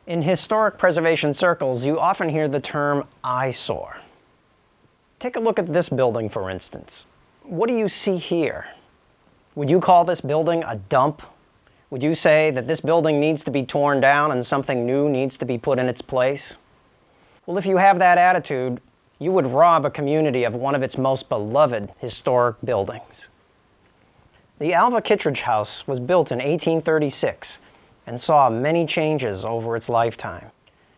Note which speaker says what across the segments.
Speaker 1: In historic preservation circles, you often hear the term eyesore. Take a look at this building, for instance. What do you see here? Would you call this building a dump? Would you say that this building needs to be torn down and something new needs to be put in its place? Well, if you have that attitude, you would rob a community of one of its most beloved historic buildings. The Alvah Kittredge House was built in 1836 and saw many changes over its lifetime.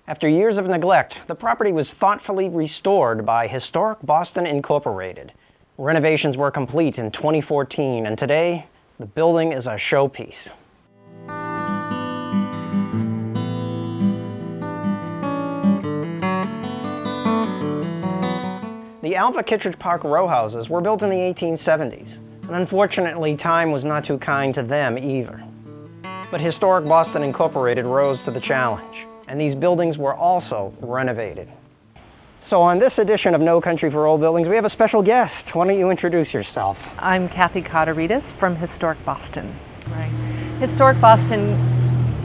Speaker 1: After years of neglect, the property was thoughtfully restored by Historic Boston Incorporated. Renovations were complete in 2014, and today, the building is a showpiece. The Alvah Kittredge Park row houses were built in the 1870s, and unfortunately, time was not too kind to them either. But Historic Boston Incorporated rose to the challenge, and these buildings were also renovated. So on this edition of No Country for Old Buildings, we have a special guest. Why don't you introduce yourself?
Speaker 2: I'm Kathy Kottaridis from Historic Boston. Right. Historic Boston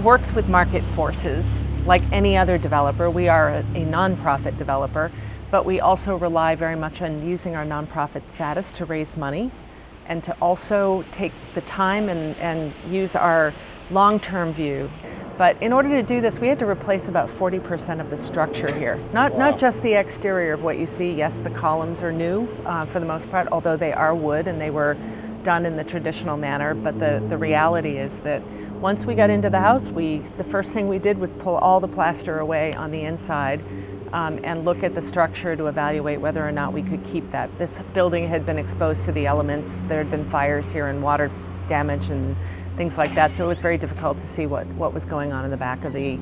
Speaker 2: works with market forces like any other developer. We are a nonprofit developer, but we also rely very much on using our nonprofit status to raise money and to also take the time and use our long-term view. But in order to do this, we had to replace about 40% of the structure here. Not just the exterior of what you see. Yes, the columns are new for the most part, although they are wood and they were done in the traditional manner. But the reality is that once we got into the house, the first thing we did was pull all the plaster away on the inside and look at the structure to evaluate whether or not we could keep that. This building had been exposed to the elements. There had been fires here and water damage and things like that, so it was very difficult to see what was going on in the back of the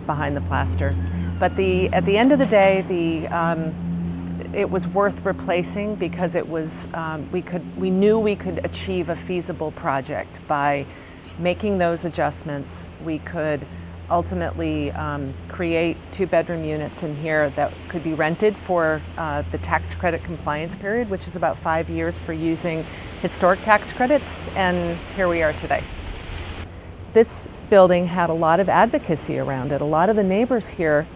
Speaker 2: behind the plaster. But at the end of the day, it was worth replacing because it was we knew we could achieve a feasible project by making those adjustments. We could ultimately create 2-bedroom units in here that could be rented for the tax credit compliance period, which is about 5 years for using historic tax credits, and here we are today. This building had a lot of advocacy around it. A lot of the neighbors here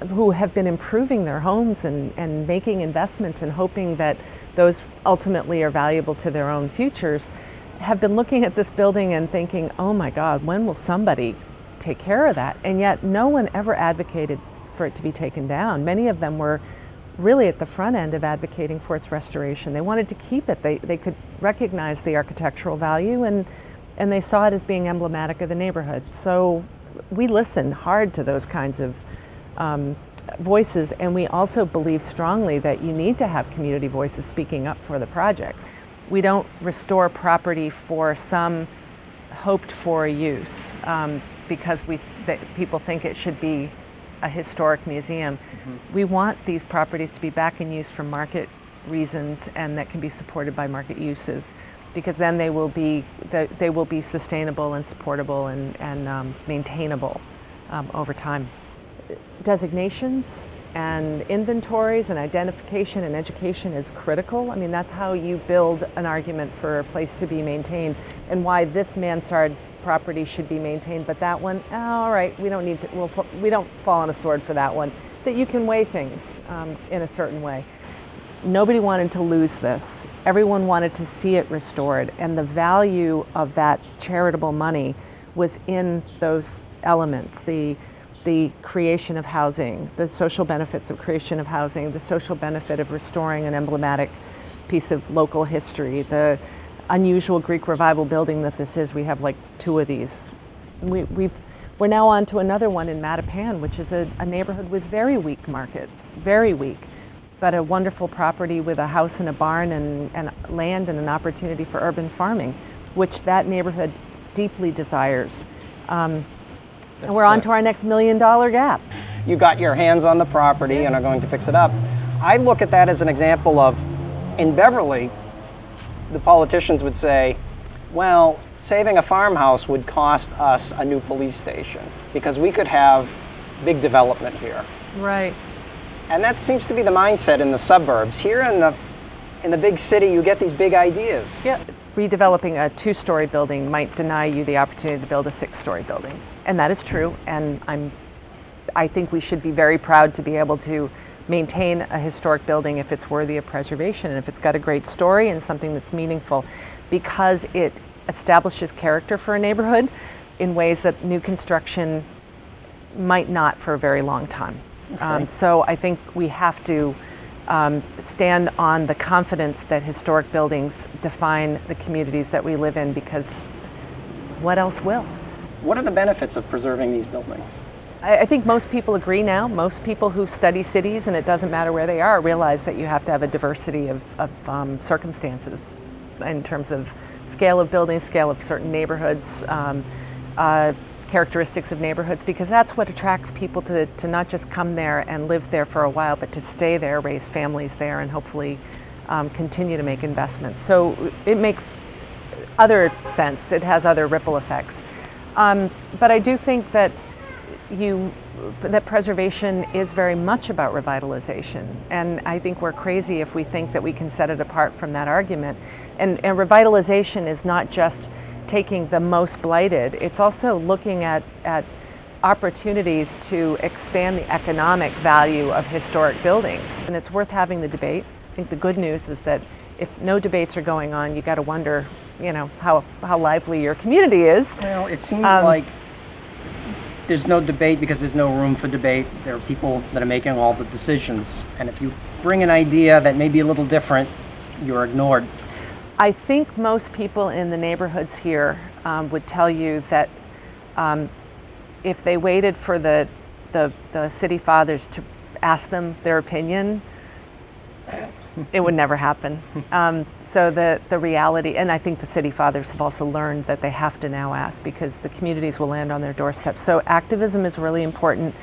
Speaker 2: who have been improving their homes and making investments and hoping that those ultimately are valuable to their own futures have been looking at this building and thinking, oh my God, when will somebody take care of that? And yet no one ever advocated for it to be taken down. Many of them were really at the front end of advocating for its restoration. They wanted to keep it. They could recognize the architectural value and they saw it as being emblematic of the neighborhood. So we listen hard to those kinds of voices, and we also believe strongly that you need to have community voices speaking up for the projects. We don't restore property for some hoped for use because people think it should be a historic museum. Mm-hmm. We want these properties to be back in use for market reasons and that can be supported by market uses, because then they will be sustainable and supportable and maintainable over time. Designations and inventories and identification and education is critical. I mean, that's how you build an argument for a place to be maintained and why this mansard property should be maintained, but that one, all right, we don't need to, we don't fall on a sword for that one. That you can weigh things in a certain way. Nobody wanted to lose this. Everyone wanted to see it restored, and the value of that charitable money was in those elements. The creation of housing, the social benefits of creation of housing, the social benefit of restoring an emblematic piece of local history, the unusual Greek Revival building that this is. We have like 2 of these. We're now on to another one in Mattapan, which is a neighborhood with very weak markets, very weak, but a wonderful property with a house and a barn and land and an opportunity for urban farming, which that neighborhood deeply desires. And we're on to our next $1 million gap.
Speaker 1: You got your hands on the property and are going to fix it up. I look at that as an example of, in Beverly, the politicians would say, well, saving a farmhouse would cost us a new police station because we could have big development here.
Speaker 2: Right.
Speaker 1: And that seems to be the mindset in the suburbs. Here in the big city, you get these big ideas.
Speaker 2: Yeah. Redeveloping a 2-story building might deny you the opportunity to build a 6-story building. And that is true, and I think we should be very proud to be able to maintain a historic building if it's worthy of preservation and if it's got a great story and something that's meaningful, because it establishes character for a neighborhood in ways that new construction might not for a very long time.
Speaker 1: Okay.
Speaker 2: So I think we have to stand on the confidence that historic buildings define the communities that we live in, because what else will?
Speaker 1: What are the benefits of preserving these buildings?
Speaker 2: I think most people agree now. Most people who study cities, and it doesn't matter where they are, realize that you have to have a diversity of circumstances in terms of scale of buildings, scale of certain neighborhoods, characteristics of neighborhoods, because that's what attracts people to not just come there and live there for a while, but to stay there, raise families there, and hopefully continue to make investments. So it makes other sense. It has other ripple effects. But I do think that that preservation is very much about revitalization, and I think we're crazy if we think that we can set it apart from that argument. And revitalization is not just taking the most blighted, it's also looking at opportunities to expand the economic value of historic buildings. And it's worth having the debate. I think the good news is that if no debates are going on, you got to wonder, how lively your community is.
Speaker 1: Well, it seems like there's no debate because there's no room for debate. There are people that are making all the decisions. And if you bring an idea that may be a little different, you're ignored.
Speaker 2: I think most people in the neighborhoods here would tell you that if they waited for the city fathers to ask them their opinion, it would never happen. So the reality, and I think the city fathers have also learned that they have to now ask, because the communities will land on their doorstep. So activism is really important.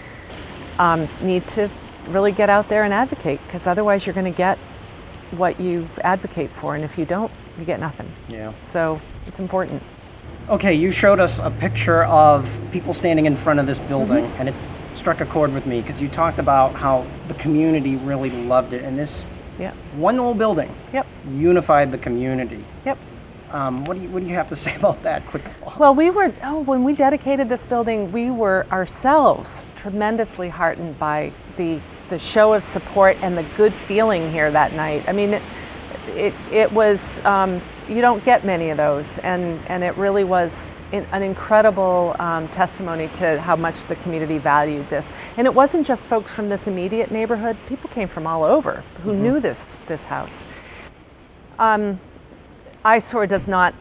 Speaker 2: Need to really get out there and advocate, because otherwise you're going to get what you advocate for, and if you don't, you get nothing.
Speaker 1: Yeah.
Speaker 2: So it's important.
Speaker 1: Okay, you showed us a picture of people standing in front of this building, and it struck a chord with me because you talked about how the community really loved it, and this one old building unified the community.
Speaker 2: Yep.
Speaker 1: What do you have to say about that? Quick thoughts.
Speaker 2: Well, when we dedicated this building, we were ourselves tremendously heartened by the show of support and the good feeling here that night. I mean, it was, you don't get many of those, and it really was an incredible testimony to how much the community valued this. And it wasn't just folks from this immediate neighborhood. People came from all over who knew this house. Eyesore does not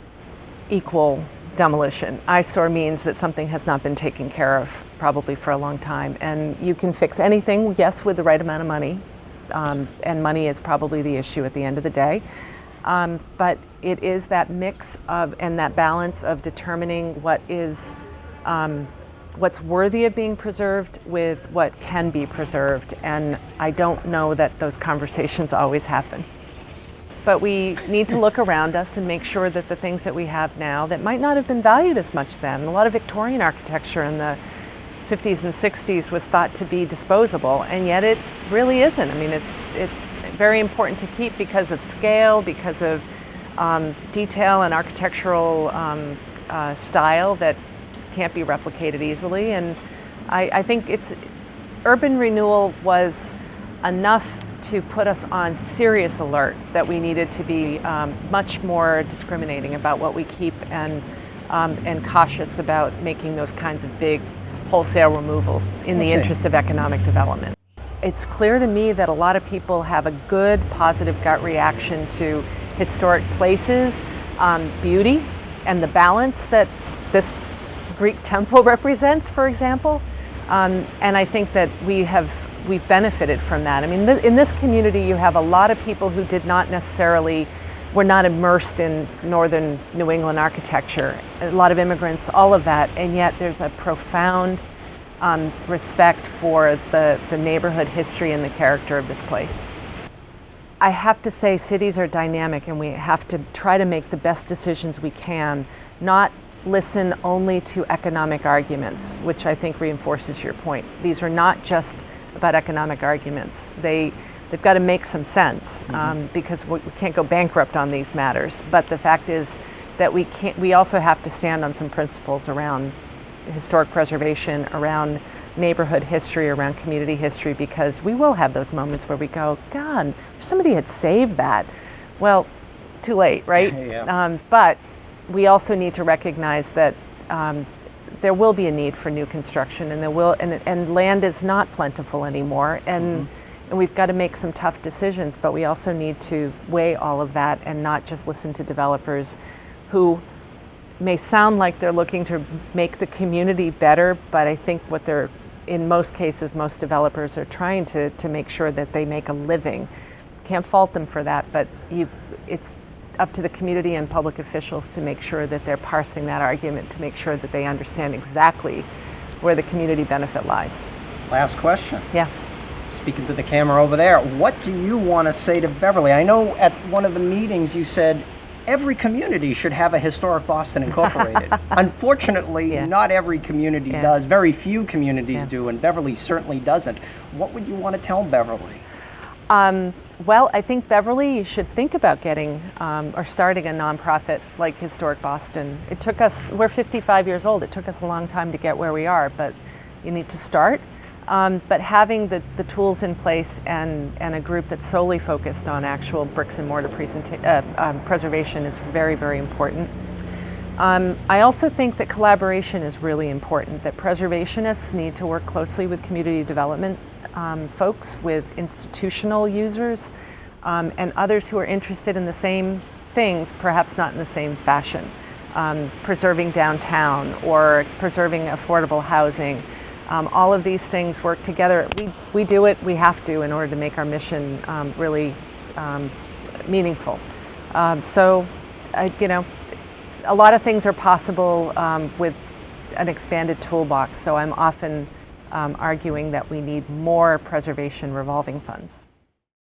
Speaker 2: equal demolition. Eyesore means that something has not been taken care of probably for a long time. And you can fix anything, yes, with the right amount of money. And money is probably the issue at the end of the day. But it is that mix of, and that balance of determining what is, what's worthy of being preserved with what can be preserved. And I don't know that those conversations always happen. But we need to look around us and make sure that the things that we have now that might not have been valued as much then, a lot of Victorian architecture in the 50s and 60s was thought to be disposable, and yet it really isn't. I mean, it's very important to keep because of scale, because of detail and architectural style that can't be replicated easily. And I think urban renewal was enough to put us on serious alert that we needed to be much more discriminating about what we keep, and cautious about making those kinds of big wholesale removals in the interest of economic development. It's clear to me that a lot of people have a good, positive gut reaction to historic places, beauty, and the balance that this Greek temple represents, for example. And I think that we've benefited from that. I mean, in this community, you have a lot of people who were not immersed in northern New England architecture, a lot of immigrants, all of that, and yet there's a profound respect for the neighborhood history and the character of this place. I have to say, cities are dynamic, and we have to try to make the best decisions we can, not listen only to economic arguments, which I think reinforces your point. These are not just about economic arguments. They've got to make some sense, because we can't go bankrupt on these matters. But the fact is that we also have to stand on some principles around historic preservation, around neighborhood history, around community history, because we will have those moments where we go, God, somebody had saved that. Well, too late, right?
Speaker 1: Yeah.
Speaker 2: But we also need to recognize that there will be a need for new construction, and and land is not plentiful anymore, and we've got to make some tough decisions, but we also need to weigh all of that and not just listen to developers who may sound like they're looking to make the community better, but I think what they're, in most cases, most developers are trying to make sure that they make a living. Can't fault them for that, but it's up to the community and public officials to make sure that they're parsing that argument, to make sure that they understand exactly where the community benefit lies.
Speaker 1: Last question.
Speaker 2: Yeah.
Speaker 1: Speaking to the camera over there, what do you want to say to Beverly? I know at one of the meetings you said every community should have a Historic Boston Incorporated. Unfortunately,
Speaker 2: Yeah.
Speaker 1: not every community
Speaker 2: Yeah.
Speaker 1: does. Very few communities
Speaker 2: Yeah.
Speaker 1: do, and Beverly certainly doesn't. What would you want to tell Beverly?
Speaker 2: Well, I think Beverly, you should think about getting or starting a nonprofit like Historic Boston. It took us, we're 55 years old, it took us a long time to get where we are, but you need to start. But having the tools in place and a group that's solely focused on actual bricks and mortar preservation is very, very important. I also think that collaboration is really important, that preservationists need to work closely with community development folks, with institutional users, and others who are interested in the same things, perhaps not in the same fashion. Preserving downtown or preserving affordable housing. All of these things work together. We do it, we have to, in order to make our mission really meaningful. So, a lot of things are possible with an expanded toolbox, so I'm often arguing that we need more preservation revolving funds.